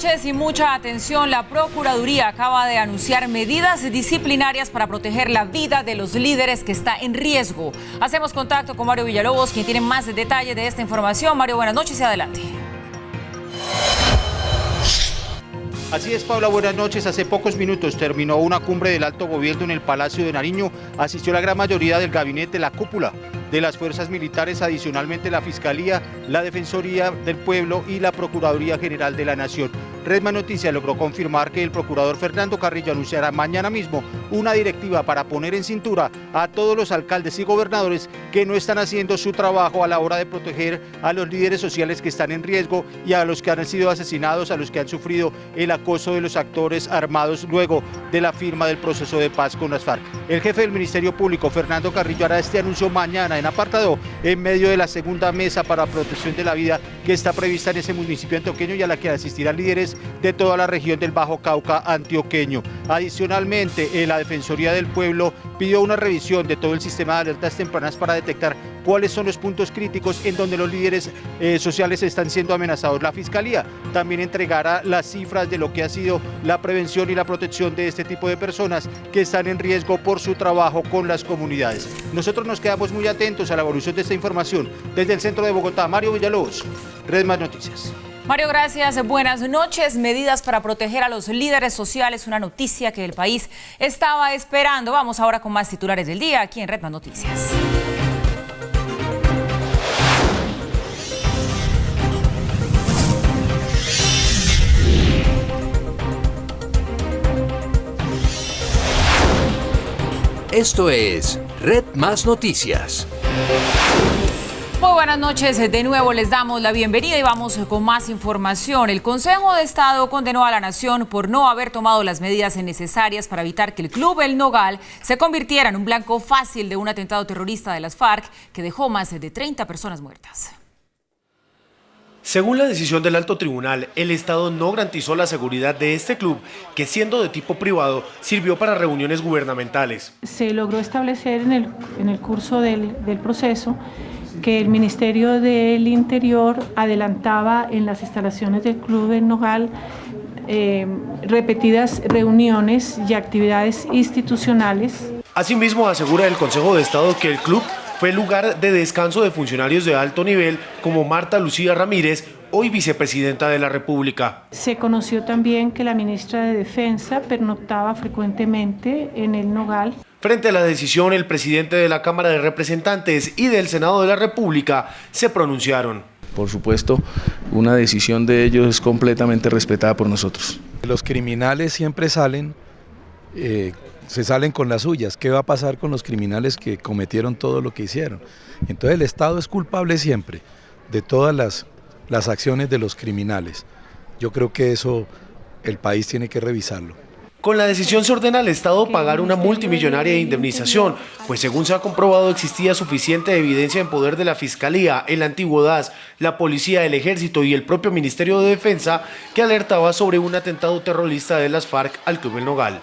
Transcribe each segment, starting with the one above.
noches y mucha atención. La Procuraduría acaba de anunciar medidas disciplinarias para proteger la vida de los líderes que está en riesgo. Hacemos contacto con Mario Villalobos, quien tiene más detalles de esta información. Mario, buenas noches y adelante. Así es, Paula, buenas noches. Hace pocos minutos terminó una cumbre del alto gobierno en el Palacio de Nariño. Asistió la gran mayoría del gabinete, la cúpula de las fuerzas militares, adicionalmente la Fiscalía, la Defensoría del Pueblo y la Procuraduría General de la Nación. Red Más Noticias logró confirmar que el procurador Fernando Carrillo anunciará mañana mismo una directiva para poner en cintura a todos los alcaldes y gobernadores que no están haciendo su trabajo a la hora de proteger a los líderes sociales que están en riesgo y a los que han sido asesinados, a los que han sufrido el acoso de los actores armados luego de la firma del proceso de paz con las FARC. El jefe del Ministerio Público, Fernando Carrillo, hará este anuncio mañana en apartado en medio de la segunda mesa para protección de la vida que está prevista en ese municipio antioqueño y a la que asistirán líderes de toda la región del Bajo Cauca antioqueño. Adicionalmente, la Defensoría del Pueblo pidió una revisión de todo el sistema de alertas tempranas para detectar cuáles son los puntos críticos en donde los líderes sociales están siendo amenazados. La Fiscalía también entregará las cifras de lo que ha sido la prevención y la protección de este tipo de personas que están en riesgo por su trabajo con las comunidades. Nosotros nos quedamos muy atentos a la evolución de esta información. Desde el centro de Bogotá, Mario Villalobos, Red Más Noticias. Mario, gracias. Buenas noches. Medidas para proteger a los líderes sociales, una noticia que el país estaba esperando. Vamos ahora con más titulares del día aquí en Red Más Noticias. Esto es Red Más Noticias. Muy buenas noches, de nuevo les damos la bienvenida y vamos con más información. El Consejo de Estado condenó a la Nación por no haber tomado las medidas necesarias para evitar que el Club El Nogal se convirtiera en un blanco fácil de un atentado terrorista de las FARC que dejó más de 30 personas muertas. Según la decisión del alto tribunal, el Estado no garantizó la seguridad de este club, que siendo de tipo privado, sirvió para reuniones gubernamentales. Se logró establecer en el curso del proceso que el Ministerio del Interior adelantaba en las instalaciones del Club El Nogal repetidas reuniones y actividades institucionales. Asimismo, asegura el Consejo de Estado que el club fue lugar de descanso de funcionarios de alto nivel como Marta Lucía Ramírez, hoy vicepresidenta de la República. Se conoció también que la ministra de Defensa pernoctaba frecuentemente en el Nogal. Frente a la decisión, el presidente de la Cámara de Representantes y del Senado de la República se pronunciaron. Por supuesto, una decisión de ellos es completamente respetada por nosotros. Los criminales siempre salen, se salen con las suyas. ¿Qué va a pasar con los criminales que cometieron todo lo que hicieron? Entonces el Estado es culpable siempre de todas las acciones de los criminales. Yo creo que eso el país tiene que revisarlo. Con la decisión se ordena al Estado pagar una multimillonaria indemnización, pues según se ha comprobado existía suficiente evidencia en poder de la Fiscalía, el antiguo DAS, la Policía, el Ejército y el propio Ministerio de Defensa que alertaba sobre un atentado terrorista de las FARC al Club El Nogal.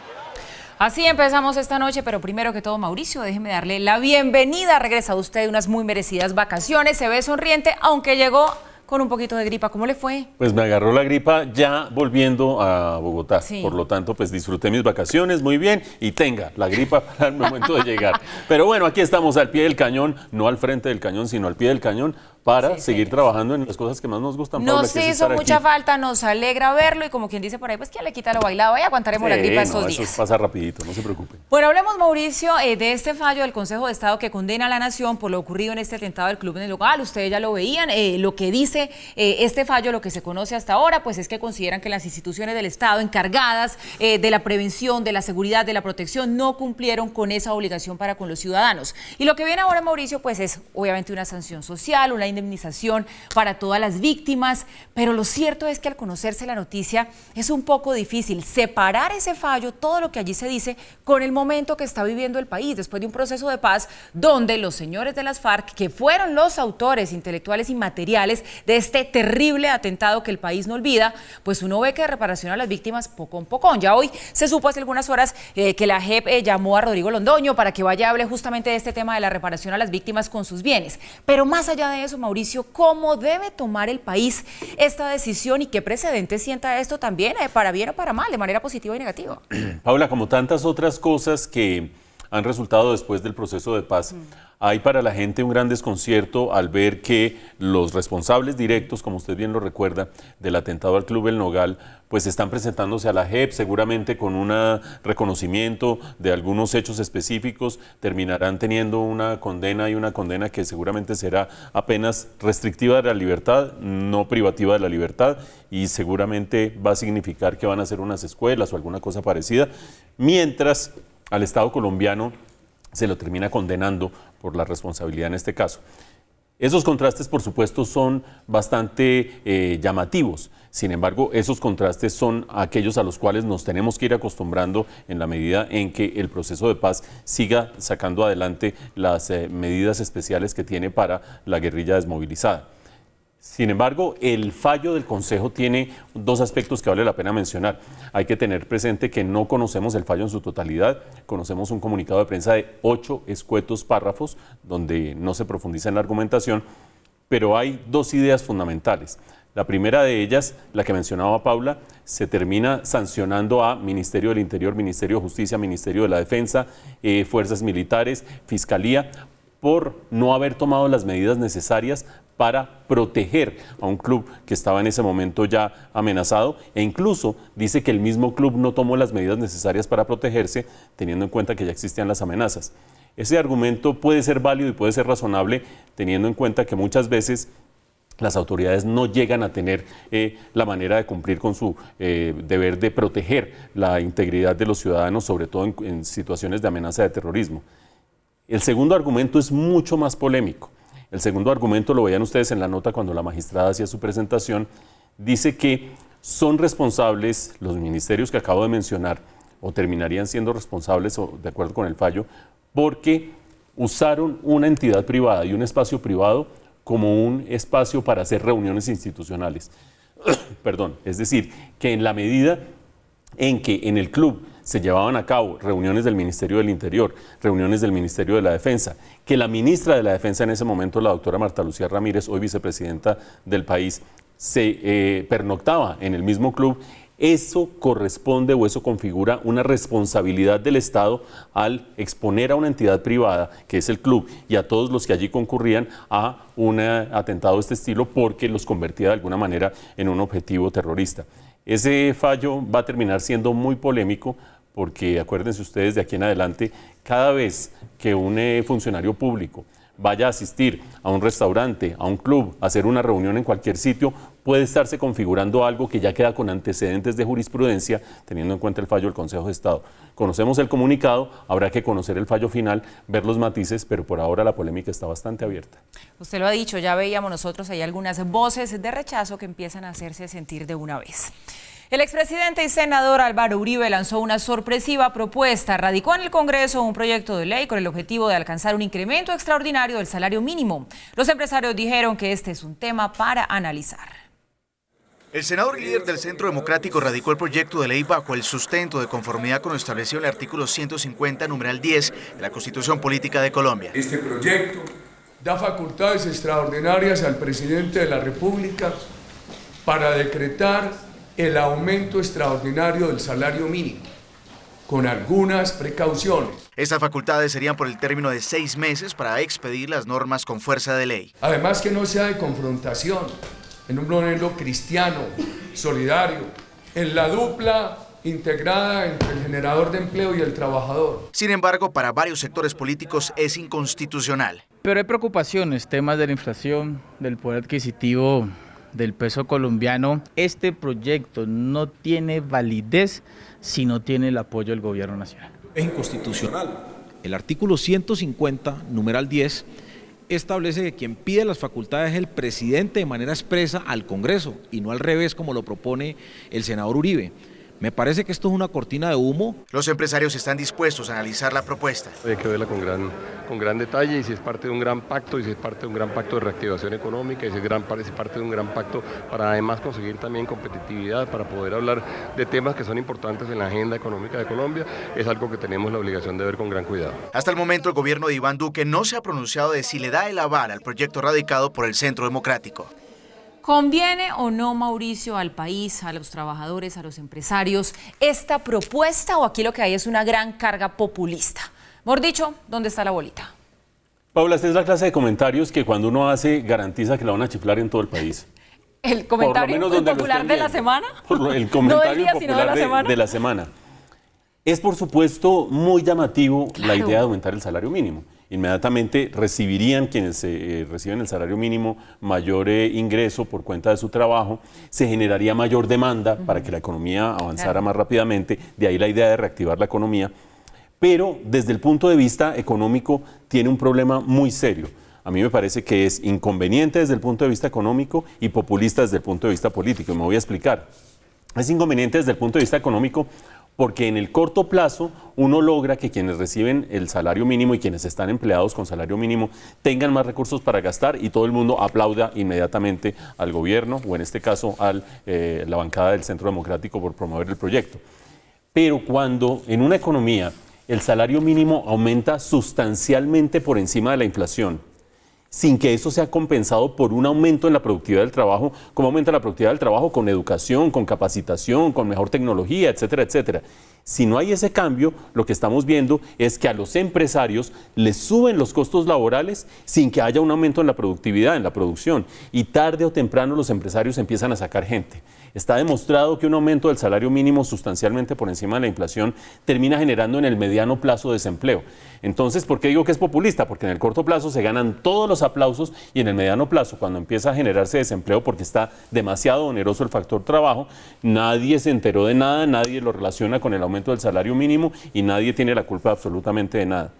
Así empezamos esta noche, pero primero que todo, Mauricio, déjeme darle la bienvenida. Regresa usted de unas muy merecidas vacaciones, se ve sonriente, aunque llegó con un poquito de gripa. ¿Cómo le fue? Pues me agarró la gripa ya volviendo a Bogotá. Sí. Por lo tanto, pues disfruté mis vacaciones muy bien y tenga la gripa para el momento de llegar. Pero bueno, aquí estamos al pie del cañón, no al frente del cañón, sino al pie del cañón para seguir trabajando en las cosas que más nos gustan. Nos hizo mucha falta, nos alegra verlo y como quien dice por ahí, pues ¿quién le quita lo bailado? Y aguantaremos la gripa estos días. Eso pasa rapidito, no se preocupen. Bueno, hablemos, Mauricio, de este fallo del Consejo de Estado que condena a la Nación por lo ocurrido en este atentado del Club El Nogal. Ustedes ya lo veían, lo que dice este fallo, lo que se conoce hasta ahora, pues es que consideran que las instituciones del Estado encargadas de la prevención, de la seguridad, de la protección, no cumplieron con esa obligación para con los ciudadanos. Y lo que viene ahora, Mauricio, pues es obviamente una sanción social, una indemnización para todas las víctimas, pero lo cierto es que al conocerse la noticia es un poco difícil separar ese fallo, todo lo que allí se dice, con el momento que está viviendo el país, después de un proceso de paz donde los señores de las FARC, que fueron los autores intelectuales y materiales de este terrible atentado que el país no olvida, pues uno ve que de reparación a las víctimas poco a poco. Ya hoy se supo hace algunas horas que la JEP llamó a Rodrigo Londoño para que vaya a hablar justamente de este tema de la reparación a las víctimas con sus bienes. Pero más allá de eso, Mauricio, ¿cómo debe tomar el país esta decisión y qué precedentes sienta esto también, para bien o para mal, de manera positiva y negativa? Paula, como tantas otras cosas que han resultado después del proceso de paz, hay para la gente un gran desconcierto al ver que los responsables directos, como usted bien lo recuerda, del atentado al Club El Nogal, pues están presentándose a la JEP, seguramente con un reconocimiento de algunos hechos específicos, terminarán teniendo una condena, y una condena que seguramente será apenas restrictiva de la libertad, no privativa de la libertad, y seguramente va a significar que van a ser unas escuelas o alguna cosa parecida, mientras al Estado colombiano se lo termina condenando por la responsabilidad en este caso. Esos contrastes, por supuesto, son bastante llamativos. Sin embargo, esos contrastes son aquellos a los cuales nos tenemos que ir acostumbrando en la medida en que el proceso de paz siga sacando adelante las medidas especiales que tiene para la guerrilla desmovilizada. Sin embargo, el fallo del Consejo tiene dos aspectos que vale la pena mencionar. Hay que tener presente que no conocemos el fallo en su totalidad, conocemos un comunicado de prensa de 8 escuetos párrafos donde no se profundiza en la argumentación, pero hay dos ideas fundamentales. La primera de ellas, la que mencionaba Paula, se termina sancionando a Ministerio del Interior, Ministerio de Justicia, Ministerio de la Defensa, Fuerzas Militares, Fiscalía, por no haber tomado las medidas necesarias para proteger a un club que estaba en ese momento ya amenazado, e incluso dice que el mismo club no tomó las medidas necesarias para protegerse, teniendo en cuenta que ya existían las amenazas. Ese argumento puede ser válido y puede ser razonable, teniendo en cuenta que muchas veces las autoridades no llegan a tener la manera de cumplir con su deber de proteger la integridad de los ciudadanos, sobre todo en situaciones de amenaza de terrorismo. El segundo argumento es mucho más polémico. El segundo argumento, lo veían ustedes en la nota cuando la magistrada hacía su presentación, dice que son responsables los ministerios que acabo de mencionar, o terminarían siendo responsables, o de acuerdo con el fallo, porque usaron una entidad privada y un espacio privado como un espacio para hacer reuniones institucionales. Perdón, es decir, que en la medida en que en el club se llevaban a cabo reuniones del Ministerio del Interior, reuniones del Ministerio de la Defensa, que la ministra de la Defensa en ese momento, la doctora Marta Lucía Ramírez, hoy vicepresidenta del país, se pernoctaba en el mismo club, eso corresponde o eso configura una responsabilidad del Estado al exponer a una entidad privada, que es el club, y a todos los que allí concurrían a un atentado de este estilo, porque los convertía de alguna manera en un objetivo terrorista. Ese fallo va a terminar siendo muy polémico, porque acuérdense ustedes, de aquí en adelante, cada vez que un funcionario público vaya a asistir a un restaurante, a un club, a hacer una reunión en cualquier sitio, puede estarse configurando algo que ya queda con antecedentes de jurisprudencia, teniendo en cuenta el fallo del Consejo de Estado. Conocemos el comunicado, habrá que conocer el fallo final, ver los matices, pero por ahora la polémica está bastante abierta. Usted lo ha dicho, ya veíamos nosotros ahí algunas voces de rechazo que empiezan a hacerse sentir de una vez. El expresidente y senador Álvaro Uribe lanzó una sorpresiva propuesta. Radicó en el Congreso un proyecto de ley con el objetivo de alcanzar un incremento extraordinario del salario mínimo. Los empresarios dijeron que este es un tema para analizar. El senador y líder del Centro Democrático radicó el proyecto de ley bajo el sustento de conformidad con lo establecido en el artículo 150, numeral 10 de la Constitución Política de Colombia. Este proyecto da facultades extraordinarias al presidente de la República para decretar el aumento extraordinario del salario mínimo, con algunas precauciones. Estas facultades serían por el término de 6 meses para expedir las normas con fuerza de ley. Además, que no sea de confrontación, en un modelo cristiano, solidario, en la dupla integrada entre el generador de empleo y el trabajador. Sin embargo, para varios sectores políticos es inconstitucional. Pero hay preocupaciones, temas de la inflación, del poder adquisitivo del peso colombiano. Este proyecto no tiene validez si no tiene el apoyo del gobierno nacional. Es inconstitucional. El artículo 150, numeral 10, establece que quien pide las facultades es el presidente de manera expresa al Congreso y no al revés como lo propone el senador Uribe. Me parece que esto es una cortina de humo. Los empresarios están dispuestos a analizar la propuesta. Hay que verla con gran detalle, y si es parte de un gran pacto, y si es parte de un gran pacto de reactivación económica, y si es parte de un gran pacto para además conseguir también competitividad, para poder hablar de temas que son importantes en la agenda económica de Colombia, es algo que tenemos la obligación de ver con gran cuidado. Hasta el momento el gobierno de Iván Duque no se ha pronunciado de si le da el aval al proyecto radicado por el Centro Democrático. ¿Conviene o no, Mauricio, al país, a los trabajadores, a los empresarios, esta propuesta, o aquí lo que hay es una gran carga populista? Mejor dicho, ¿dónde está la bolita? Paula, esta es la clase de comentarios que cuando uno hace garantiza que la van a chiflar en todo el país. ¿El comentario popular de la semana? El comentario no del día, sino popular de la semana. Es, por supuesto, muy llamativo la idea de aumentar el salario mínimo. Inmediatamente recibirían quienes reciben el salario mínimo mayor ingreso por cuenta de su trabajo, se generaría mayor demanda para que la economía avanzara más rápidamente, de ahí la idea de reactivar la economía, pero desde el punto de vista económico tiene un problema muy serio. A mí me parece que es inconveniente desde el punto de vista económico y populista desde el punto de vista político, y me voy a explicar. Es inconveniente desde el punto de vista económico porque en el corto plazo uno logra que quienes reciben el salario mínimo y quienes están empleados con salario mínimo tengan más recursos para gastar y todo el mundo aplauda inmediatamente al gobierno, o en este caso a la bancada del Centro Democrático, por promover el proyecto. Pero cuando en una economía el salario mínimo aumenta sustancialmente por encima de la inflación, sin que eso sea compensado por un aumento en la productividad del trabajo. ¿Cómo aumenta la productividad del trabajo? Con educación, con capacitación, con mejor tecnología, etcétera, etcétera. Si no hay ese cambio, lo que estamos viendo es que a los empresarios les suben los costos laborales sin que haya un aumento en la productividad, en la producción. Y tarde o temprano los empresarios empiezan a sacar gente. Está demostrado que un aumento del salario mínimo sustancialmente por encima de la inflación termina generando en el mediano plazo desempleo. Entonces, ¿por qué digo que es populista? Porque en el corto plazo se ganan todos los aplausos y en el mediano plazo, cuando empieza a generarse desempleo porque está demasiado oneroso el factor trabajo, nadie se enteró de nada, nadie lo relaciona con el aumento del salario mínimo y nadie tiene la culpa absolutamente de nada.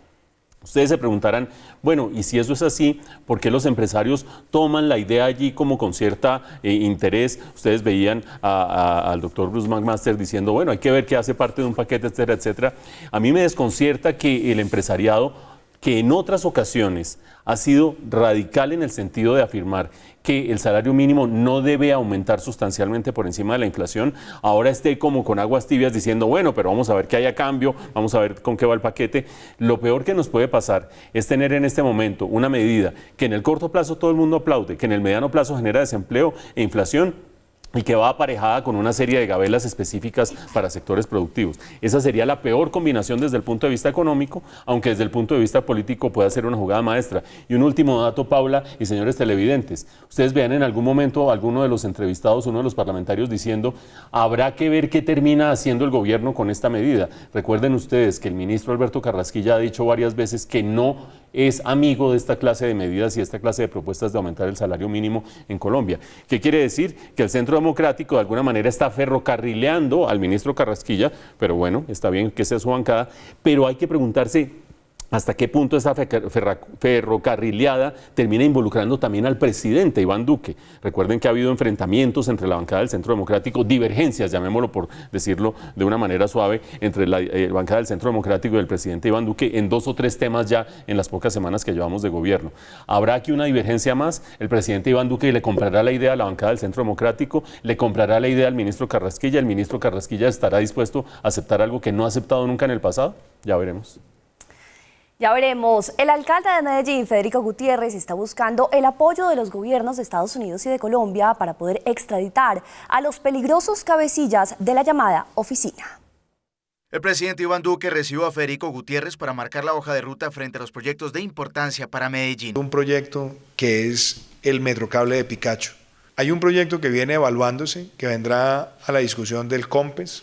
Ustedes se preguntarán, bueno, y si eso es así, ¿por qué los empresarios toman la idea allí como con cierta interés? Ustedes veían al doctor Bruce McMaster diciendo, bueno, hay que ver qué hace parte de un paquete, etcétera, etcétera. A mí me desconcierta que el empresariado, que en otras ocasiones ha sido radical en el sentido de afirmar que el salario mínimo no debe aumentar sustancialmente por encima de la inflación, ahora esté como con aguas tibias diciendo, bueno, pero vamos a ver qué hay a cambio, vamos a ver con qué va el paquete. Lo peor que nos puede pasar es tener en este momento una medida que en el corto plazo todo el mundo aplaude, que en el mediano plazo genera desempleo e inflación, y que va aparejada con una serie de gabelas específicas para sectores productivos. Esa sería la peor combinación desde el punto de vista económico, aunque desde el punto de vista político pueda ser una jugada maestra. Y un último dato, Paula y señores televidentes. Ustedes vean en algún momento a alguno de los entrevistados, uno de los parlamentarios diciendo, habrá que ver qué termina haciendo el gobierno con esta medida. Recuerden ustedes que el ministro Alberto Carrasquilla ha dicho varias veces que no es amigo de esta clase de medidas y esta clase de propuestas de aumentar el salario mínimo en Colombia. ¿Qué quiere decir? Que el Centro Democrático de alguna manera está ferrocarrileando al ministro Carrasquilla, pero bueno, está bien que sea su bancada, pero hay que preguntarse hasta qué punto esa ferrocarrileada termina involucrando también al presidente Iván Duque. Recuerden que ha habido enfrentamientos entre la bancada del Centro Democrático, divergencias, llamémoslo por decirlo de una manera suave, entre la bancada del Centro Democrático y el presidente Iván Duque en 2 o 3 temas ya en las pocas semanas que llevamos de gobierno. ¿Habrá aquí una divergencia más? El presidente Iván Duque le comprará la idea a la bancada del Centro Democrático, le comprará la idea al ministro Carrasquilla, el ministro Carrasquilla estará dispuesto a aceptar algo que no ha aceptado nunca en el pasado. Ya veremos. Ya veremos. El alcalde de Medellín, Federico Gutiérrez, está buscando el apoyo de los gobiernos de Estados Unidos y de Colombia para poder extraditar a los peligrosos cabecillas de la llamada oficina. El presidente Iván Duque recibió a Federico Gutiérrez para marcar la hoja de ruta frente a los proyectos de importancia para Medellín. Un proyecto que es el Metrocable de Picacho. Hay un proyecto que viene evaluándose, que vendrá a la discusión del COMPES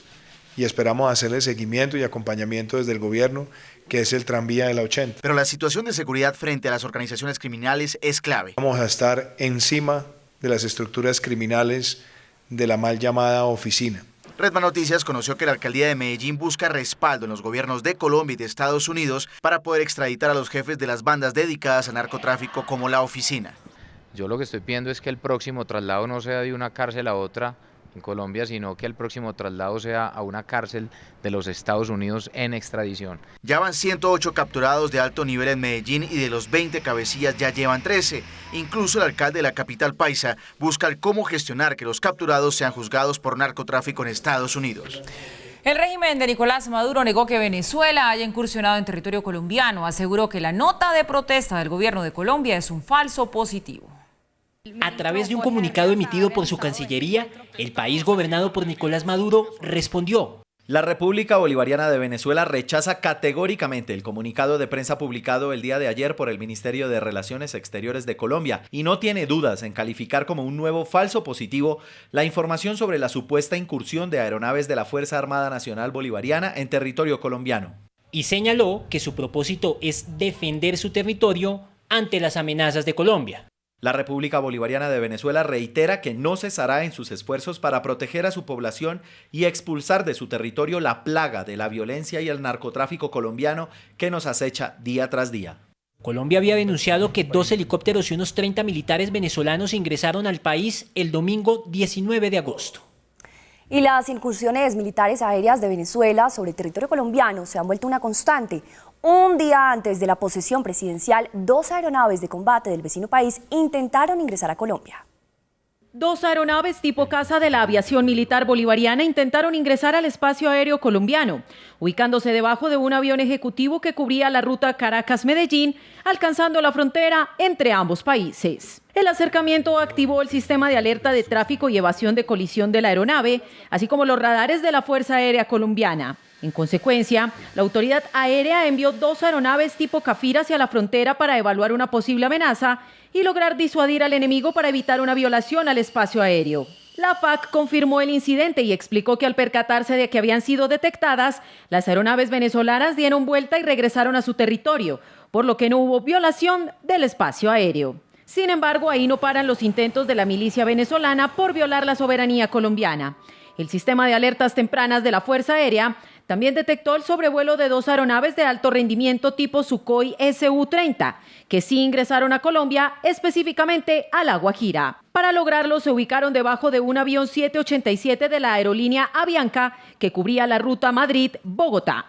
y esperamos hacerle seguimiento y acompañamiento desde el gobierno, que es el tranvía de la 80. Pero la situación de seguridad frente a las organizaciones criminales es clave. Vamos a estar encima de las estructuras criminales de la mal llamada oficina. Redman Noticias conoció que la alcaldía de Medellín busca respaldo en los gobiernos de Colombia y de Estados Unidos para poder extraditar a los jefes de las bandas dedicadas al narcotráfico como la oficina. Yo lo que estoy pidiendo es que el próximo traslado no sea de una cárcel a otra en Colombia, sino que el próximo traslado sea a una cárcel de los Estados Unidos en extradición. Ya van 108 capturados de alto nivel en Medellín y de los 20 cabecillas ya llevan 13. Incluso el alcalde de la capital paisa busca el cómo gestionar que los capturados sean juzgados por narcotráfico en Estados Unidos. El régimen de Nicolás Maduro negó que Venezuela haya incursionado en territorio colombiano. Aseguró que la nota de protesta del gobierno de Colombia es un falso positivo. A través de un comunicado emitido por su Cancillería, el país gobernado por Nicolás Maduro respondió. La República Bolivariana de Venezuela rechaza categóricamente el comunicado de prensa publicado el día de ayer por el Ministerio de Relaciones Exteriores de Colombia y no tiene dudas en calificar como un nuevo falso positivo la información sobre la supuesta incursión de aeronaves de la Fuerza Armada Nacional Bolivariana en territorio colombiano. Y señaló que su propósito es defender su territorio ante las amenazas de Colombia. La República Bolivariana de Venezuela reitera que no cesará en sus esfuerzos para proteger a su población y expulsar de su territorio la plaga de la violencia y el narcotráfico colombiano que nos acecha día tras día. Colombia había denunciado que 2 helicópteros y unos 30 militares venezolanos ingresaron al país el domingo 19 de agosto. Y las incursiones militares aéreas de Venezuela sobre territorio colombiano se han vuelto una constante. Un día antes de la posesión presidencial, 2 aeronaves de combate del vecino país intentaron ingresar a Colombia. 2 aeronaves tipo caza de la aviación militar bolivariana intentaron ingresar al espacio aéreo colombiano, ubicándose debajo de un avión ejecutivo que cubría la ruta Caracas-Medellín, alcanzando la frontera entre ambos países. El acercamiento activó el sistema de alerta de tráfico y evasión de colisión de la aeronave, así como los radares de la Fuerza Aérea Colombiana. En consecuencia, la autoridad aérea envió 2 aeronaves tipo Cafir hacia la frontera para evaluar una posible amenaza y lograr disuadir al enemigo para evitar una violación al espacio aéreo. La FAC confirmó el incidente y explicó que al percatarse de que habían sido detectadas, las aeronaves venezolanas dieron vuelta y regresaron a su territorio, por lo que no hubo violación del espacio aéreo. Sin embargo, ahí no paran los intentos de la milicia venezolana por violar la soberanía colombiana. El sistema de alertas tempranas de la Fuerza Aérea también detectó el sobrevuelo de 2 aeronaves de alto rendimiento tipo Sukhoi Su-30, que sí ingresaron a Colombia, específicamente a La Guajira. Para lograrlo, se ubicaron debajo de un avión 787 de la aerolínea Avianca, que cubría la ruta Madrid-Bogotá.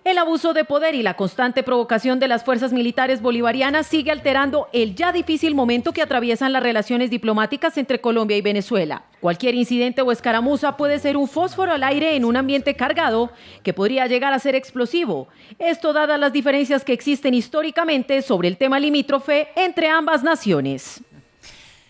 El abuso de poder y la constante provocación de las fuerzas militares bolivarianas sigue alterando el ya difícil momento que atraviesan las relaciones diplomáticas entre Colombia y Venezuela. Cualquier incidente o escaramuza puede ser un fósforo al aire en un ambiente cargado que podría llegar a ser explosivo. Esto dadas las diferencias que existen históricamente sobre el tema limítrofe entre ambas naciones.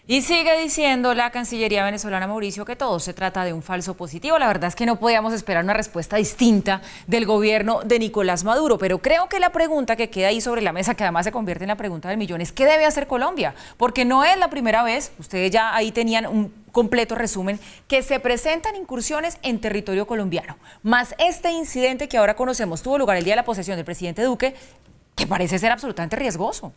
Y sigue diciendo la Cancillería venezolana, Mauricio, que todo se trata de un falso positivo. La verdad es que no podíamos esperar una respuesta distinta del gobierno de Nicolás Maduro, pero creo que la pregunta que queda ahí sobre la mesa, que además se convierte en la pregunta del millón, es ¿qué debe hacer Colombia? Porque no es la primera vez, ustedes ya ahí tenían un completo resumen, que se presentan incursiones en territorio colombiano. Más este incidente que ahora conocemos tuvo lugar el día de la posesión del presidente Duque, que parece ser absolutamente riesgoso.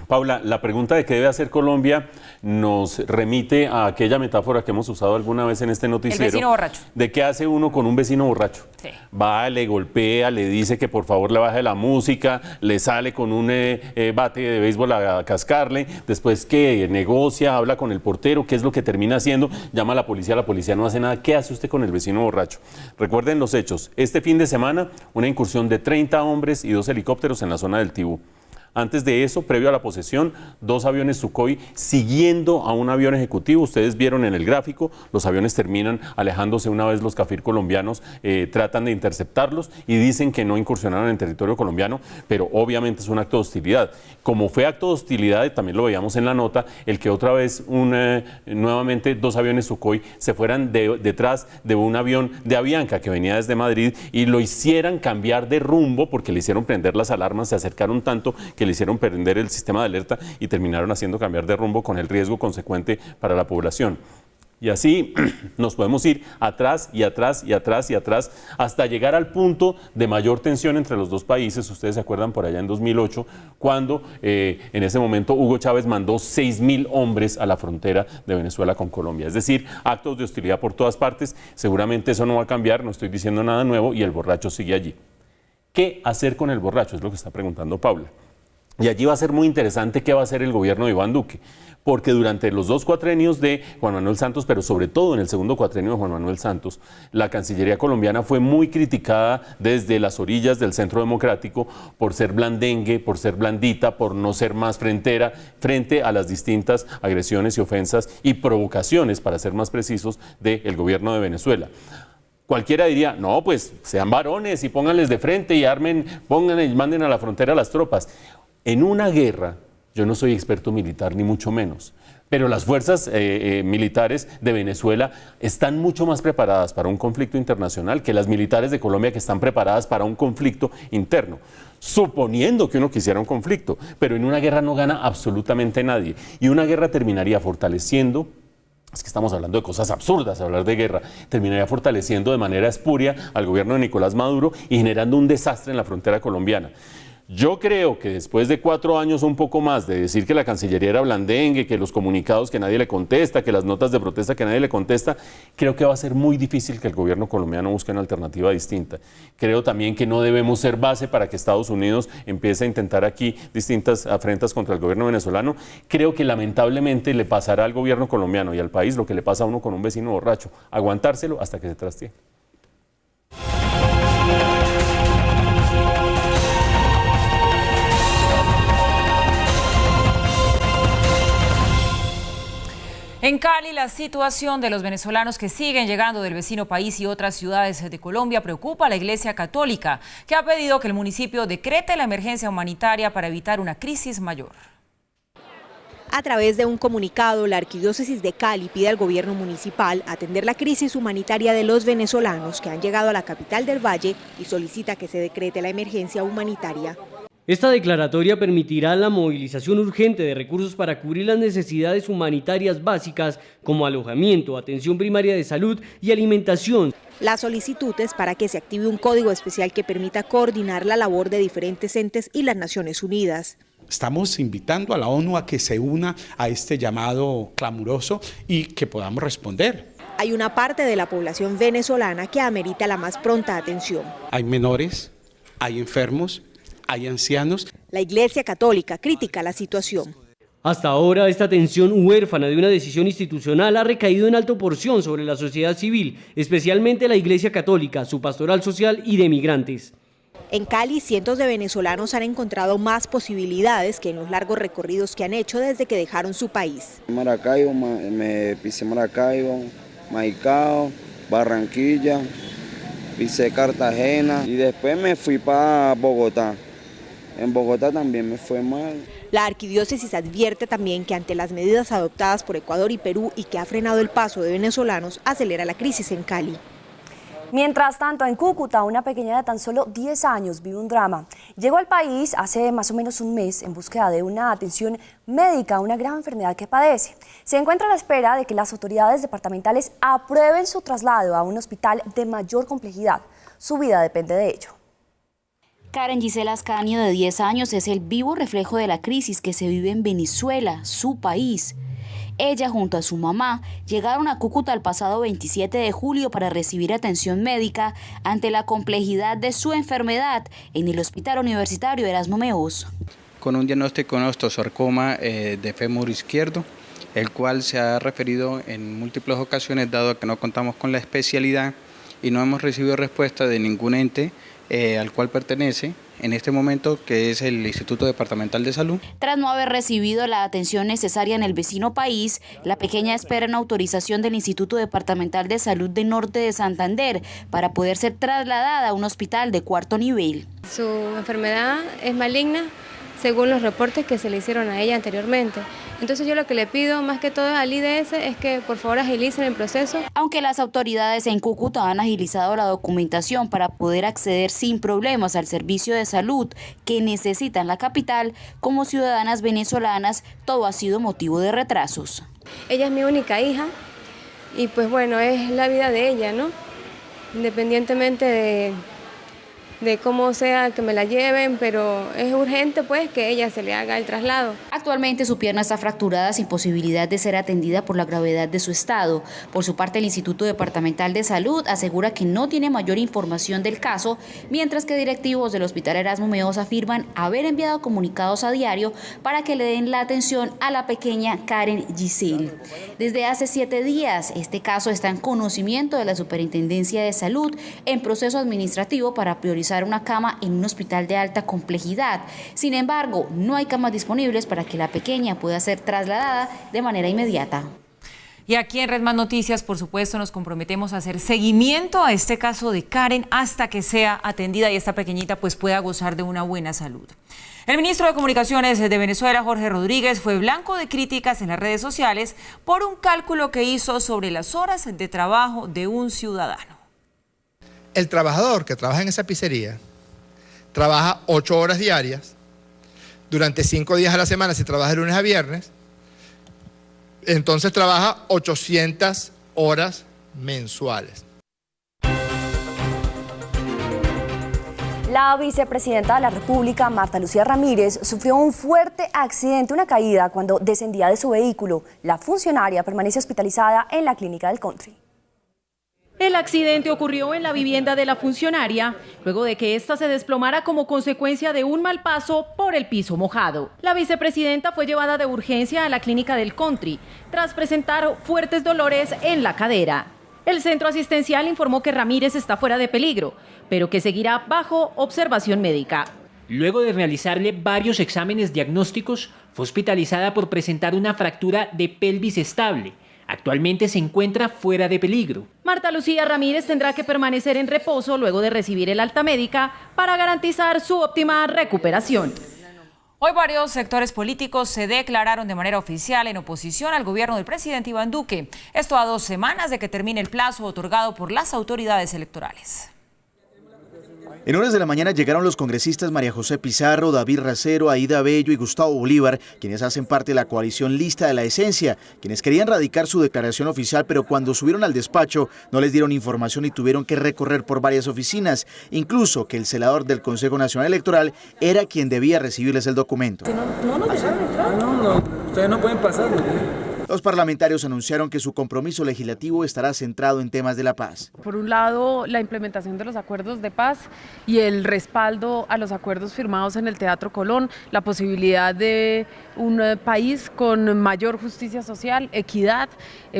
Paula, la pregunta de qué debe hacer Colombia nos remite a aquella metáfora que hemos usado alguna vez en este noticiero. El vecino borracho. De qué hace uno con un vecino borracho. Sí. Va, le golpea, le dice que por favor le baje la música, le sale con un bate de béisbol a cascarle, después que negocia, habla con el portero, ¿qué es lo que termina haciendo? Llama a la policía no hace nada. ¿Qué hace usted con el vecino borracho? Recuerden los hechos. Este fin de semana, una incursión de 30 hombres y 2 helicópteros en la zona del Tibú. Antes de eso, previo a la posesión, 2 aviones Sukhoi siguiendo a un avión ejecutivo. Ustedes vieron en el gráfico, los aviones terminan alejándose una vez los Cafir colombianos tratan de interceptarlos y dicen que no incursionaron en territorio colombiano, pero obviamente es un acto de hostilidad. Como fue acto de hostilidad, también lo veíamos en la nota, el que otra vez nuevamente 2 aviones Sukhoi se fueran detrás de un avión de Avianca que venía desde Madrid y lo hicieran cambiar de rumbo porque le hicieron prender las alarmas, se acercaron tanto que le hicieron prender el sistema de alerta y terminaron haciendo cambiar de rumbo con el riesgo consecuente para la población. Y así nos podemos ir atrás y atrás y atrás y atrás hasta llegar al punto de mayor tensión entre los dos países. Ustedes se acuerdan por allá en 2008, cuando en ese momento Hugo Chávez mandó 6.000 hombres a la frontera de Venezuela con Colombia. Es decir, actos de hostilidad por todas partes. Seguramente eso no va a cambiar, no estoy diciendo nada nuevo y el borracho sigue allí. ¿Qué hacer con el borracho? Es lo que está preguntando Paula. Y allí va a ser muy interesante qué va a hacer el gobierno de Iván Duque, porque durante los 2 cuatrenios de Juan Manuel Santos, pero sobre todo en el segundo cuatrenio de Juan Manuel Santos, la Cancillería colombiana fue muy criticada desde las orillas del Centro Democrático por ser blandengue, por ser blandita, por no ser más frentera frente a las distintas agresiones y ofensas y provocaciones, para ser más precisos, del gobierno de Venezuela. Cualquiera diría, no, pues sean varones y pónganles de frente y armen, pongan y manden a la frontera las tropas. En una guerra, yo no soy experto militar ni mucho menos, pero las fuerzas militares de Venezuela están mucho más preparadas para un conflicto internacional que las militares de Colombia, que están preparadas para un conflicto interno. Suponiendo que uno quisiera un conflicto, pero en una guerra no gana absolutamente nadie. Y una guerra terminaría fortaleciendo, es que estamos hablando de cosas absurdas, hablar de guerra, terminaría fortaleciendo de manera espuria al gobierno de Nicolás Maduro y generando un desastre en la frontera colombiana. Yo creo que después de 4 años, un poco más, de decir que la Cancillería era blandengue, que los comunicados que nadie le contesta, que las notas de protesta que nadie le contesta, creo que va a ser muy difícil que el gobierno colombiano busque una alternativa distinta. Creo también que no debemos ser base para que Estados Unidos empiece a intentar aquí distintas afrentas contra el gobierno venezolano. Creo que lamentablemente le pasará al gobierno colombiano y al país lo que le pasa a uno con un vecino borracho, aguantárselo hasta que se trastee. En Cali, la situación de los venezolanos que siguen llegando del vecino país y otras ciudades de Colombia preocupa a la Iglesia Católica, que ha pedido que el municipio decrete la emergencia humanitaria para evitar una crisis mayor. A través de un comunicado, la Arquidiócesis de Cali pide al gobierno municipal atender la crisis humanitaria de los venezolanos que han llegado a la capital del Valle y solicita que se decrete la emergencia humanitaria. Esta declaratoria permitirá la movilización urgente de recursos para cubrir las necesidades humanitarias básicas como alojamiento, atención primaria de salud y alimentación. La solicitud es para que se active un código especial que permita coordinar la labor de diferentes entes y las Naciones Unidas. Estamos invitando a la ONU a que se una a este llamado clamoroso y que podamos responder. Hay una parte de la población venezolana que amerita la más pronta atención. Hay menores, hay enfermos, hay ancianos. La Iglesia Católica critica la situación. Hasta ahora, esta atención huérfana de una decisión institucional ha recaído en alta porción sobre la sociedad civil, especialmente la Iglesia Católica, su pastoral social y de migrantes. En Cali, cientos de venezolanos han encontrado más posibilidades que en los largos recorridos que han hecho desde que dejaron su país. Maracaibo, me pisé Maracaibo, Maicao, Barranquilla, pisé Cartagena y después me fui para Bogotá. En Bogotá también me fue mal. La arquidiócesis advierte también que ante las medidas adoptadas por Ecuador y Perú y que ha frenado el paso de venezolanos, acelera la crisis en Cali. Mientras tanto, en Cúcuta, una pequeña de tan solo 10 años vive un drama. Llegó al país hace más o menos un mes en búsqueda de una atención médica, una grave enfermedad que padece. Se encuentra a la espera de que las autoridades departamentales aprueben su traslado a un hospital de mayor complejidad. Su vida depende de ello. Karen Gisela Ascanio, de 10 años, es el vivo reflejo de la crisis que se vive en Venezuela, su país. Ella, junto a su mamá, llegaron a Cúcuta el pasado 27 de julio para recibir atención médica ante la complejidad de su enfermedad en el Hospital Universitario Erasmo Meos. Con un diagnóstico de osteosarcoma de fémur izquierdo, el cual se ha referido en múltiples ocasiones, dado que no contamos con la especialidad y no hemos recibido respuesta de ningún ente al cual pertenece en este momento, que es el Instituto Departamental de Salud. Tras no haber recibido la atención necesaria en el vecino país, la pequeña espera una autorización del Instituto Departamental de Salud de Norte de Santander para poder ser trasladada a un hospital de 4º nivel. Su enfermedad es maligna, según los reportes que se le hicieron a ella anteriormente. Entonces yo lo que le pido más que todo al IDS es que por favor agilicen el proceso. Aunque las autoridades en Cúcuta han agilizado la documentación para poder acceder sin problemas al servicio de salud que necesitan la capital, como ciudadanas venezolanas todo ha sido motivo de retrasos. Ella es mi única hija y pues bueno, es la vida de ella, ¿no? Independientemente de cómo sea que me la lleven, pero es urgente pues que ella se le haga el traslado. Actualmente su pierna está fracturada sin posibilidad de ser atendida por la gravedad de su estado. Por su parte, el Instituto Departamental de Salud asegura que no tiene mayor información del caso, mientras que directivos del Hospital Erasmo Meoz afirman haber enviado comunicados a diario para que le den la atención a la pequeña Karen Giselle. Desde hace 7 días, este caso está en conocimiento de la Superintendencia de Salud en proceso administrativo para priorizar una cama en un hospital de alta complejidad. Sin embargo, no hay camas disponibles para que la pequeña pueda ser trasladada de manera inmediata. Y aquí en Red Más Noticias, por supuesto, nos comprometemos a hacer seguimiento a este caso de Karen hasta que sea atendida y esta pequeñita pues pueda gozar de una buena salud. El ministro de Comunicaciones de Venezuela, Jorge Rodríguez, fue blanco de críticas en las redes sociales por un cálculo que hizo sobre las horas de trabajo de un ciudadano. El trabajador que trabaja en esa pizzería trabaja 8 horas diarias, durante 5 días a la semana, si trabaja de lunes a viernes, entonces trabaja 800 horas mensuales. La vicepresidenta de la República, Marta Lucía Ramírez, sufrió un fuerte accidente, una caída, cuando descendía de su vehículo. La funcionaria permanece hospitalizada en la clínica del Country. El accidente ocurrió en la vivienda de la funcionaria, luego de que ésta se desplomara como consecuencia de un mal paso por el piso mojado. La vicepresidenta fue llevada de urgencia a la clínica del Country, tras presentar fuertes dolores en la cadera. El centro asistencial informó que Ramírez está fuera de peligro, pero que seguirá bajo observación médica. Luego de realizarle varios exámenes diagnósticos, fue hospitalizada por presentar una fractura de pelvis estable. Actualmente se encuentra fuera de peligro. Marta Lucía Ramírez tendrá que permanecer en reposo luego de recibir el alta médica para garantizar su óptima recuperación. Hoy varios sectores políticos se declararon de manera oficial en oposición al gobierno del presidente Iván Duque. Esto a 2 semanas de que termine el plazo otorgado por las autoridades electorales. En horas de la mañana llegaron los congresistas María José Pizarro, David Racero, Aida Bello y Gustavo Bolívar, quienes hacen parte de la coalición Lista de la Esencia, quienes querían radicar su declaración oficial, pero cuando subieron al despacho no les dieron información y tuvieron que recorrer por varias oficinas, incluso que el celador del Consejo Nacional Electoral era quien debía recibirles el documento. No nos dejaron entrar. No, ustedes no pueden pasar. Los parlamentarios anunciaron que su compromiso legislativo estará centrado en temas de la paz. Por un lado, la implementación de los acuerdos de paz y el respaldo a los acuerdos firmados en el Teatro Colón, la posibilidad de un país con mayor justicia social, equidad.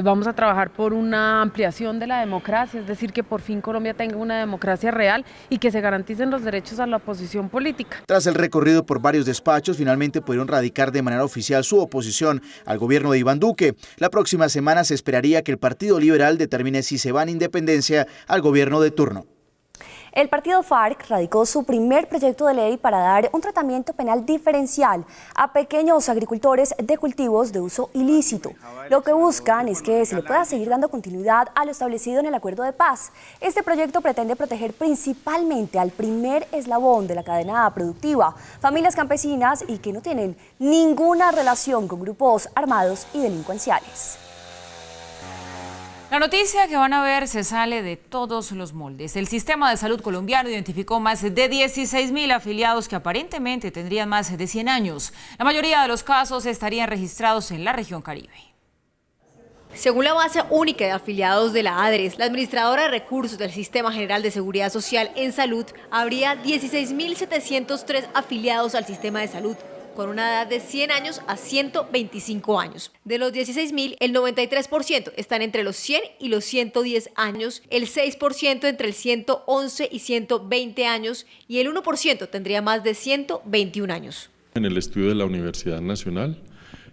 Vamos a trabajar por una ampliación de la democracia, es decir, que por fin Colombia tenga una democracia real y que se garanticen los derechos a la oposición política. Tras el recorrido por varios despachos, finalmente pudieron radicar de manera oficial su oposición al gobierno de Iván Duque. La próxima semana se esperaría que el Partido Liberal determine si se va en independencia al gobierno de turno. El partido FARC radicó su primer proyecto de ley para dar un tratamiento penal diferencial a pequeños agricultores de cultivos de uso ilícito. Lo que buscan es que se le pueda seguir dando continuidad a lo establecido en el acuerdo de paz. Este proyecto pretende proteger principalmente al primer eslabón de la cadena productiva, familias campesinas y que no tienen ninguna relación con grupos armados y delincuenciales. La noticia que van a ver se sale de todos los moldes. El sistema de salud colombiano identificó más de 16.000 afiliados que aparentemente tendrían más de 100 años. La mayoría de los casos estarían registrados en la región Caribe. Según la base única de afiliados de la ADRES, la administradora de recursos del Sistema General de Seguridad Social en Salud, habría 16.703 afiliados al sistema de salud, con una edad de 100 años a 125 años. De los 16.000, el 93% están entre los 100 y los 110 años, el 6% entre el 111 y 120 años y el 1% tendría más de 121 años. En el estudio de la Universidad Nacional,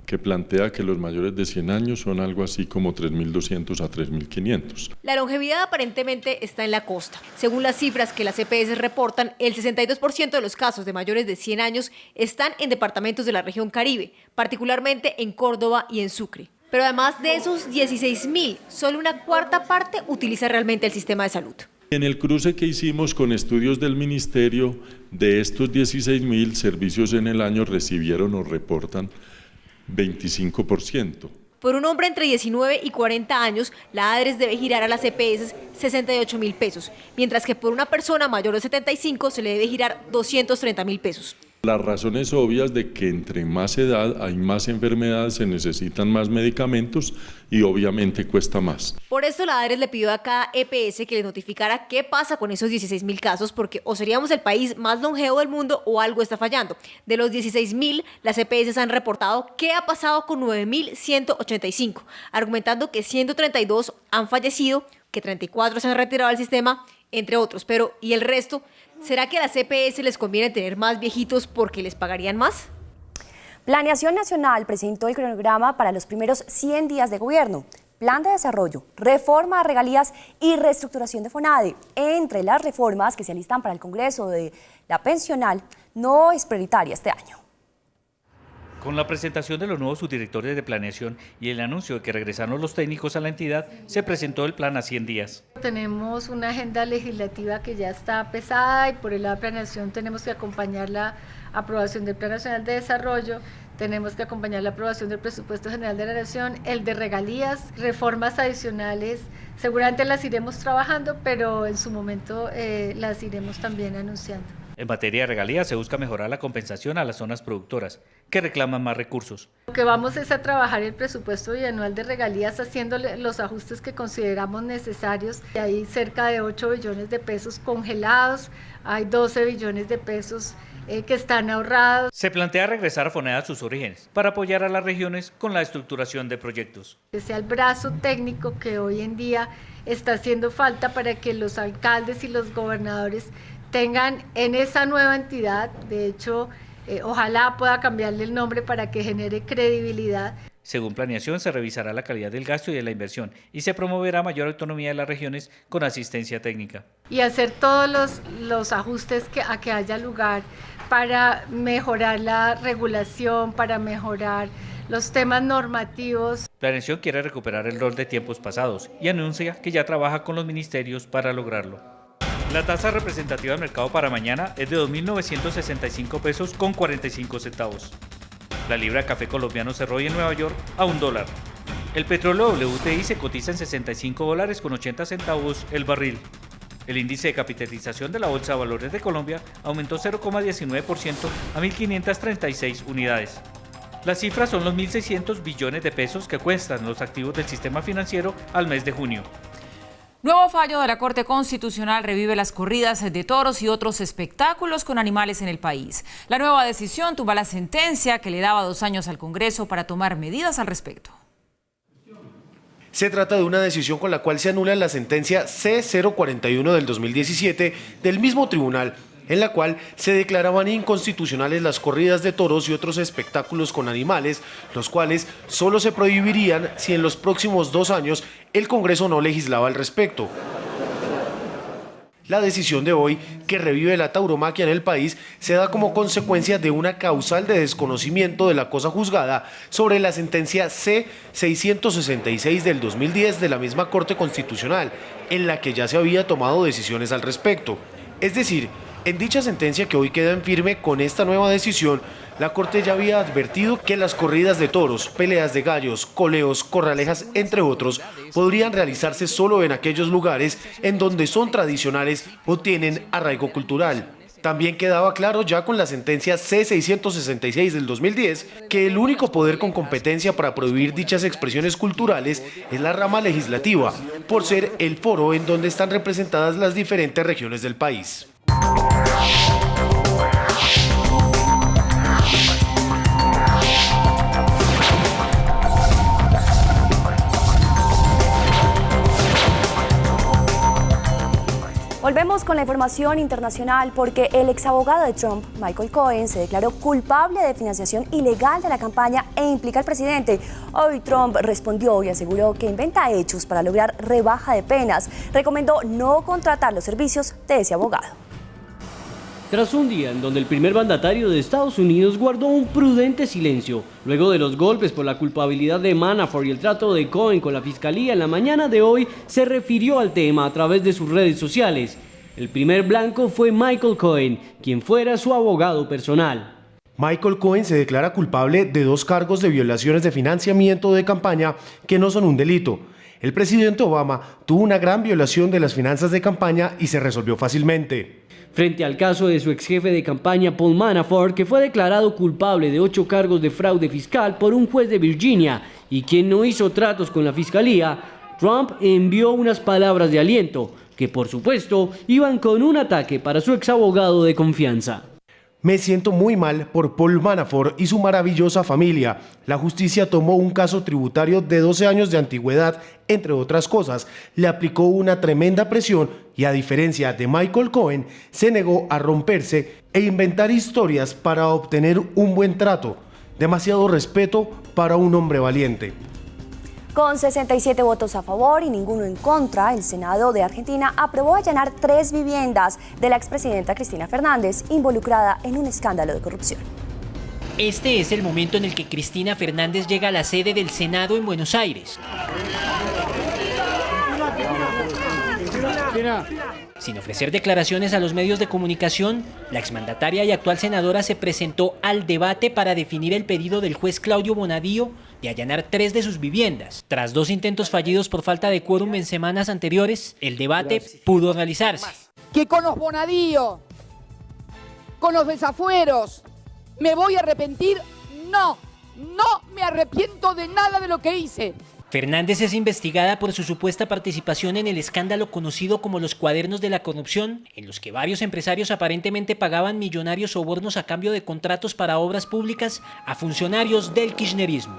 que plantea que los mayores de 100 años son algo así como 3.200 a 3.500. La longevidad aparentemente está en la costa. Según las cifras que las EPS reportan, el 62% de los casos de mayores de 100 años están en departamentos de la región Caribe, particularmente en Córdoba y en Sucre. Pero además de esos 16.000, solo una cuarta parte utiliza realmente el sistema de salud. En el cruce que hicimos con estudios del Ministerio, de estos 16.000 servicios en el año recibieron o reportan 25%. Por un hombre entre 19 y 40 años, la ADRES debe girar a las EPS 68.000 pesos, mientras que por una persona mayor de 75 se le debe girar 230.000 pesos. Las razones obvias de que entre más edad hay más enfermedades, se necesitan más medicamentos y obviamente cuesta más. Por esto la ADRES le pidió a cada EPS que le notificara qué pasa con esos 16.000 casos, porque o seríamos el país más longevo del mundo o algo está fallando. De los 16.000, las EPS han reportado qué ha pasado con 9.185, argumentando que 132 han fallecido, que 34 se han retirado del sistema, entre otros. Pero, ¿y el resto? ¿Será que a las EPS les conviene tener más viejitos porque les pagarían más? Planeación Nacional presentó el cronograma para los primeros 100 días de gobierno. Plan de desarrollo, reforma a regalías y reestructuración de FONADE. Entre las reformas que se alistan para el Congreso de la pensional, no es prioritaria este año. Con la presentación de los nuevos subdirectores de planeación y el anuncio de que regresaron los técnicos a la entidad, se presentó el plan a 100 días. Tenemos una agenda legislativa que ya está pesada y por el lado de planeación tenemos que acompañar la aprobación del Plan Nacional de Desarrollo, tenemos que acompañar la aprobación del Presupuesto General de la Nación, el de regalías, reformas adicionales, seguramente las iremos trabajando, pero en su momento las iremos también anunciando. En materia de regalías se busca mejorar la compensación a las zonas productoras, que reclaman más recursos. Lo que vamos es a trabajar el presupuesto bianual de regalías haciéndole los ajustes que consideramos necesarios. Hay cerca de 8 billones de pesos congelados, hay 12 billones de pesos que están ahorrados. Se plantea regresar a FONADE a sus orígenes para apoyar a las regiones con la estructuración de proyectos. Que sea el brazo técnico que hoy en día está haciendo falta para que los alcaldes y los gobernadores tengan en esa nueva entidad, de hecho, ojalá pueda cambiarle el nombre para que genere credibilidad. Según planeación, se revisará la calidad del gasto y de la inversión y se promoverá mayor autonomía de las regiones con asistencia técnica. Y hacer todos los ajustes a que haya lugar para mejorar la regulación, para mejorar los temas normativos. Planeación quiere recuperar el rol de tiempos pasados y anuncia que ya trabaja con los ministerios para lograrlo. La tasa representativa del mercado para mañana es de 2.965 pesos con 45 centavos. La libra de café colombiano cerró hoy en Nueva York a $1. El petróleo WTI se cotiza en $65 con 80 centavos el barril. El índice de capitalización de la Bolsa de Valores de Colombia aumentó 0,19% a 1.536 unidades. Las cifras son los 1.600 billones de pesos que cuestan los activos del sistema financiero al mes de junio. Nuevo fallo de la Corte Constitucional revive las corridas de toros y otros espectáculos con animales en el país. La nueva decisión tumba la sentencia que le daba 2 años al Congreso para tomar medidas al respecto. Se trata de una decisión con la cual se anula la sentencia C-041 del 2017 del mismo tribunal, en la cual se declaraban inconstitucionales las corridas de toros y otros espectáculos con animales, los cuales solo se prohibirían si en los próximos 2 años el Congreso no legislaba al respecto. La decisión de hoy, que revive la tauromaquia en el país, se da como consecuencia de una causal de desconocimiento de la cosa juzgada sobre la sentencia C-666 del 2010 de la misma Corte Constitucional, en la que ya se había tomado decisiones al respecto. Es decir, en dicha sentencia que hoy queda en firme con esta nueva decisión, la Corte ya había advertido que las corridas de toros, peleas de gallos, coleos, corralejas, entre otros, podrían realizarse solo en aquellos lugares en donde son tradicionales o tienen arraigo cultural. También quedaba claro ya con la sentencia C-666 del 2010 que el único poder con competencia para prohibir dichas expresiones culturales es la rama legislativa, por ser el foro en donde están representadas las diferentes regiones del país. Volvemos con la información internacional porque el exabogado de Trump, Michael Cohen, se declaró culpable de financiación ilegal de la campaña e implica al presidente. Hoy Trump respondió y aseguró que inventa hechos para lograr rebaja de penas. Recomendó no contratar los servicios de ese abogado. Tras un día en donde el primer mandatario de Estados Unidos guardó un prudente silencio, luego de los golpes por la culpabilidad de Manafort y el trato de Cohen con la fiscalía, en la mañana de hoy se refirió al tema a través de sus redes sociales. El primer blanco fue Michael Cohen, quien fuera su abogado personal. Michael Cohen se declara culpable de 2 cargos de violaciones de financiamiento de campaña que no son un delito. El presidente Obama tuvo una gran violación de las finanzas de campaña y se resolvió fácilmente. Frente al caso de su ex jefe de campaña Paul Manafort, que fue declarado culpable de 8 cargos de fraude fiscal por un juez de Virginia y quien no hizo tratos con la fiscalía, Trump envió unas palabras de aliento, que por supuesto iban con un ataque para su ex abogado de confianza. Me siento muy mal por Paul Manafort y su maravillosa familia. La justicia tomó un caso tributario de 12 años de antigüedad, entre otras cosas. Le aplicó una tremenda presión y, a diferencia de Michael Cohen, se negó a romperse e inventar historias para obtener un buen trato. Demasiado respeto para un hombre valiente. Con 67 votos a favor y ninguno en contra, el Senado de Argentina aprobó allanar 3 viviendas de la expresidenta Cristina Fernández, involucrada en un escándalo de corrupción. Este es el momento en el que Cristina Fernández llega a la sede del Senado en Buenos Aires. Sin ofrecer declaraciones a los medios de comunicación, la exmandataria y actual senadora se presentó al debate para definir el pedido del juez Claudio Bonadío de allanar 3 de sus viviendas. Tras 2 intentos fallidos por falta de quórum en semanas anteriores, el debate pudo realizarse. Que con los Bonadío, con los desafueros, ¿me voy a arrepentir? No, no me arrepiento de nada de lo que hice. Fernández es investigada por su supuesta participación en el escándalo conocido como los cuadernos de la corrupción, en los que varios empresarios aparentemente pagaban millonarios sobornos a cambio de contratos para obras públicas a funcionarios del kirchnerismo.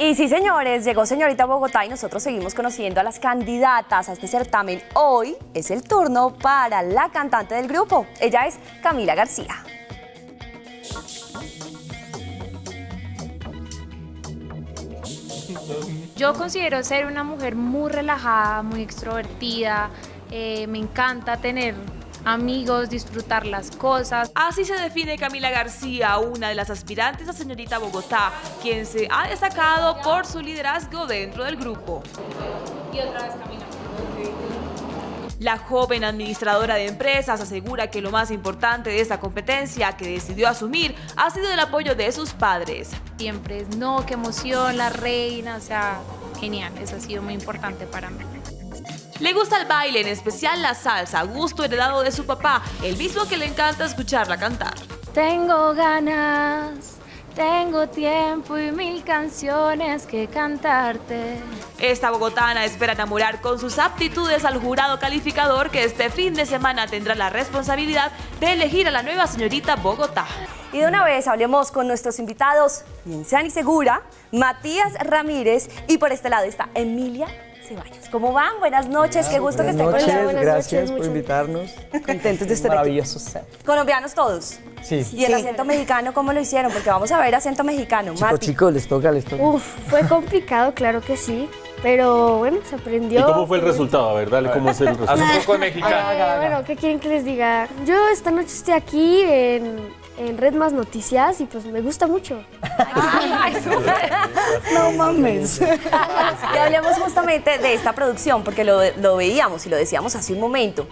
Y sí, señores, llegó Señorita Bogotá y nosotros seguimos conociendo a las candidatas a este certamen. Hoy es el turno para la cantante del grupo. Ella es Camila García. Yo considero ser una mujer muy relajada, muy extrovertida. Me encanta tener amigos, disfrutar las cosas. Así se define Camila García, una de las aspirantes a Señorita Bogotá, quien se ha destacado por su liderazgo dentro del grupo. Y otra vez Camila. La joven administradora de empresas asegura que lo más importante de esta competencia que decidió asumir ha sido el apoyo de sus padres. Siempre es no, qué emoción, la reina, o sea, genial, eso ha sido muy importante para mí. Le gusta el baile, en especial la salsa, gusto heredado de su papá, el mismo que le encanta escucharla cantar. Tengo ganas, tengo tiempo y 1000 canciones que cantarte. Esta bogotana espera enamorar con sus aptitudes al jurado calificador que este fin de semana tendrá la responsabilidad de elegir a la nueva Señorita Bogotá. Y de una vez hablemos con nuestros invitados, bien Sani Segura, Matías Ramírez y por este lado está Emilia Ceballos. ¿Cómo van? Buenas noches, qué gusto que estén con nosotros. Gracias por invitarnos. Contentos de estar maravilloso aquí. set. ¿Colombianos todos? Sí. ¿Y el acento mexicano cómo lo hicieron? Porque vamos a ver acento mexicano. Chicos, les toca. Uf, fue complicado, claro que sí, pero bueno, se aprendió. ¿Y cómo fue el resultado? A ver, dale, ¿cómo es el resultado? Haz un poco mexicano. Bueno, ¿qué quieren que les diga? Yo esta noche estoy aquí en Red Más Noticias y pues me gusta mucho. No mames. Y hablemos justamente de esta producción, porque lo veíamos y lo decíamos hace un momento.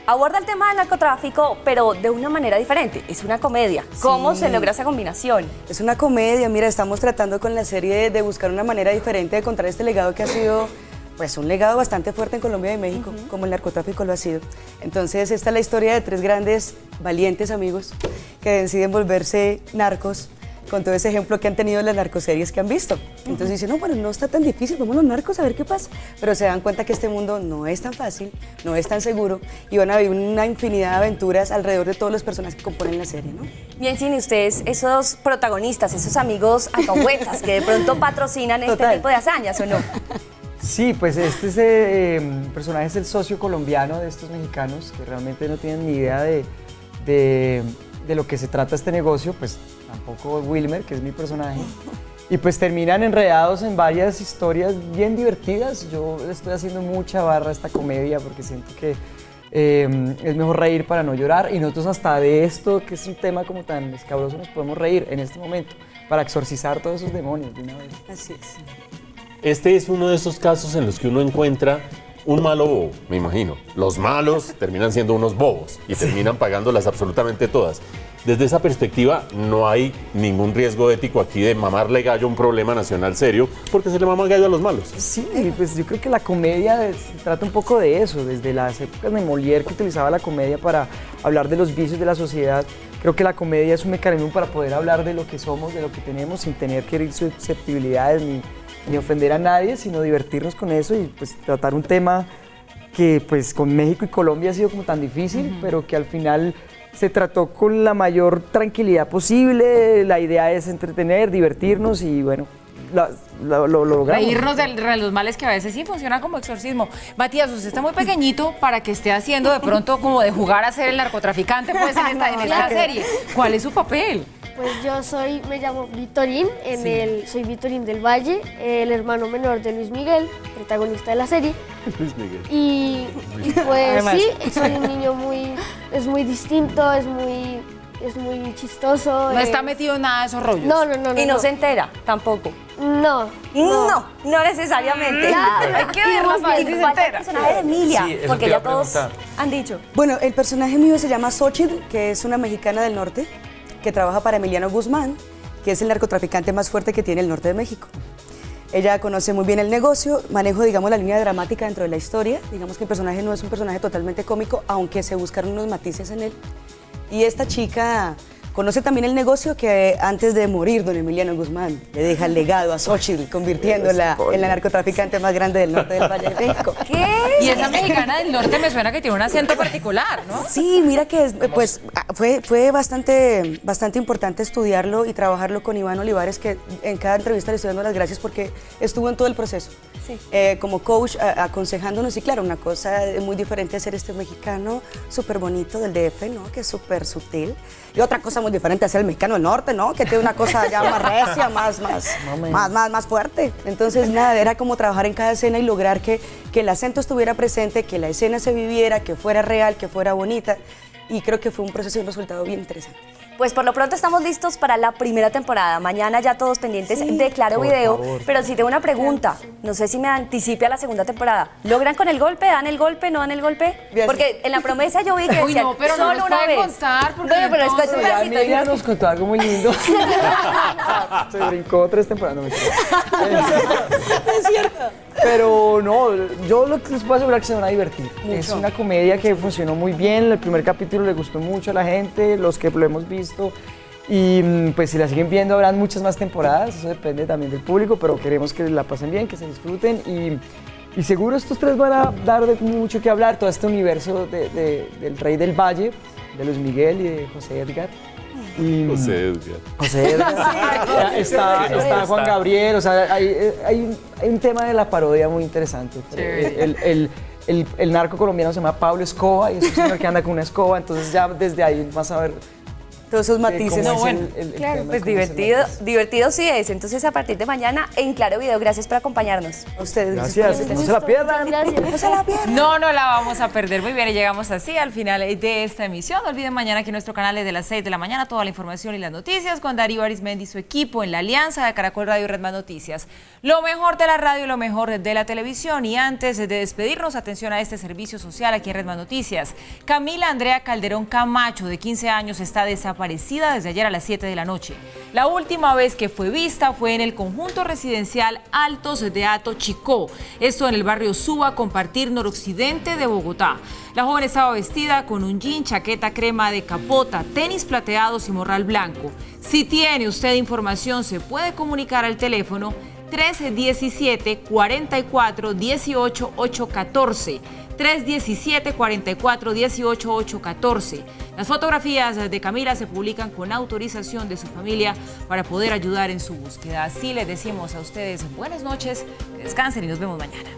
Aborda el tema del narcotráfico, pero de una manera diferente. Es una comedia. ¿Cómo se logra esa combinación? Es una comedia. Mira, estamos tratando con la serie de buscar una manera diferente de contar este legado que ha sido pues un legado bastante fuerte en Colombia y México, como el narcotráfico lo ha sido. Entonces, esta es la historia de 3 grandes, valientes amigos que deciden volverse narcos con todo ese ejemplo que han tenido las narcoseries que han visto. Entonces dicen, no, bueno, no está tan difícil, vamos los narcos a ver qué pasa. Pero se dan cuenta que este mundo no es tan fácil, no es tan seguro y van a vivir una infinidad de aventuras alrededor de todos los personajes que componen la serie, ¿no? Bien, Cine, ustedes, esos protagonistas, esos amigos alcahuetas que de pronto patrocinan este tipo de hazañas, ¿o no? Sí, pues este personaje es el socio colombiano de estos mexicanos que realmente no tienen ni idea de lo que se trata este negocio, pues tampoco Wilmer, que es mi personaje, y pues terminan enredados en varias historias bien divertidas. Yo estoy haciendo mucha barra a esta comedia porque siento que es mejor reír para no llorar y nosotros hasta de esto, que es un tema como tan escabroso, nos podemos reír en este momento para exorcizar todos esos demonios de una vez. Así es. Este es uno de esos casos en los que uno encuentra un malo bobo, me imagino. Los malos terminan siendo unos bobos y terminan pagándolas absolutamente todas. Desde esa perspectiva, no hay ningún riesgo ético aquí de mamarle gallo a un problema nacional serio, porque se le mama gallo a los malos. Sí, pues yo creo que la comedia se trata un poco de eso, desde las épocas de Molière, que utilizaba la comedia para hablar de los vicios de la sociedad. Creo que la comedia es un mecanismo para poder hablar de lo que somos, de lo que tenemos, sin tener que herir susceptibilidades ni ofender a nadie, sino divertirnos con eso y pues tratar un tema que pues con México y Colombia ha sido como tan difícil, pero que al final se trató con la mayor tranquilidad posible. La idea es entretener, divertirnos y bueno, lo logramos. Reírnos de los males que a veces sí funciona como exorcismo. Matías, usted está muy pequeñito para que esté haciendo de pronto como de jugar a ser el narcotraficante pues en esta serie. ¿Cuál es su papel? Pues yo me llamo Vitorín, soy Vitorín del Valle, el hermano menor de Luis Miguel, protagonista de la serie. Luis Miguel. Y pues además, sí, soy un niño es muy distinto, es muy chistoso. No está metido en nada de esos rollos. No. Y no se entera, tampoco. No necesariamente. Claro. Hay que verlo para ver si se entera. El personaje de Emilia, Sí, porque ya todos han dicho. Bueno, el personaje mío se llama Xochitl, que es una mexicana del norte, que trabaja para Emiliano Guzmán, que es el narcotraficante más fuerte que tiene el norte de México. Ella conoce muy bien el negocio, manejo, digamos, la línea dramática dentro de la historia. Digamos que el personaje no es un personaje totalmente cómico, aunque se buscaron unos matices en él. Y esta chica conoce también el negocio que antes de morir don Emiliano Guzmán le deja el legado a Xochitl, convirtiéndola en la narcotraficante más grande del norte del Valle de México. ¿Qué? Y esa mexicana del norte me suena que tiene un acento particular, ¿no? Sí, mira que pues fue bastante importante estudiarlo y trabajarlo con Iván Olivares, que en cada entrevista le estoy dando las gracias porque estuvo en todo el proceso. Sí. Como coach, aconsejándonos, y claro, una cosa muy diferente es ser este mexicano súper bonito del DF, ¿no? Que es súper sutil. Y otra cosa muy diferente es ser el mexicano del norte, ¿no? Que tiene una cosa ya más recia, más fuerte. Entonces, nada, era como trabajar en cada escena y lograr que el acento estuviera presente, que la escena se viviera, que fuera real, que fuera bonita. Y creo que fue un proceso y un resultado bien interesante. Pues por lo pronto estamos listos para la primera temporada. Mañana ya todos pendientes de Claro Video. Pero sí tengo una pregunta. No sé si me anticipe a la segunda temporada. ¿Logran con el golpe? ¿Dan el golpe? ¿No dan el golpe? Porque en la promesa yo vi que decían, no, pero solo no una vez. Contar porque pero es que ya Emilia nos contó algo muy lindo. Se brincó 3 temporadas. No me Es cierto. Pero no, yo les puedo asegurar que se van a divertir. Mucho. Es una comedia que funcionó muy bien. El primer capítulo le gustó mucho a la gente, los que lo hemos visto. Y pues si la siguen viendo habrán muchas más temporadas. Eso depende también del público, pero queremos que la pasen bien, que se disfruten. Y seguro estos 3 van a dar de mucho que hablar. Todo este universo del Rey del Valle, de Luis Miguel y de José Edgar. José Edgar. Está Juan Gabriel, o sea, hay un tema de la parodia muy interesante. El narco colombiano se llama Pablo Escoba y es un señor que anda con una escoba, entonces ya desde ahí vas a ver todos esos matices. Claro, pues divertido sí es. Entonces a partir de mañana en Claro Video. Gracias por acompañarnos. A ustedes. Gracias, no se la pierdan. No se la pierdan. No la vamos a perder. Muy bien, y llegamos así al final de esta emisión. No olviden mañana aquí en nuestro canal desde las 6 de la mañana toda la información y las noticias con Darío Arismendi y su equipo en la alianza de Caracol Radio y Red Más Noticias. Lo mejor de la radio y lo mejor de la televisión. Y antes de despedirnos, atención a este servicio social aquí en Red Más Noticias. Camila Andrea Calderón Camacho, de 15 años, está desaparecida desde ayer a las 7 de la noche. La última vez que fue vista fue en el conjunto residencial Altos de Hato Chicó, esto en el barrio Suba, Compartir, noroccidente de Bogotá. La joven estaba vestida con un jean, chaqueta crema de capota, tenis plateados y morral blanco. Si tiene usted información, se puede comunicar al teléfono 317-44-18-814. 317-44-18-814. Las fotografías de Camila se publican con autorización de su familia para poder ayudar en su búsqueda. Así les decimos a ustedes buenas noches, que descansen y nos vemos mañana.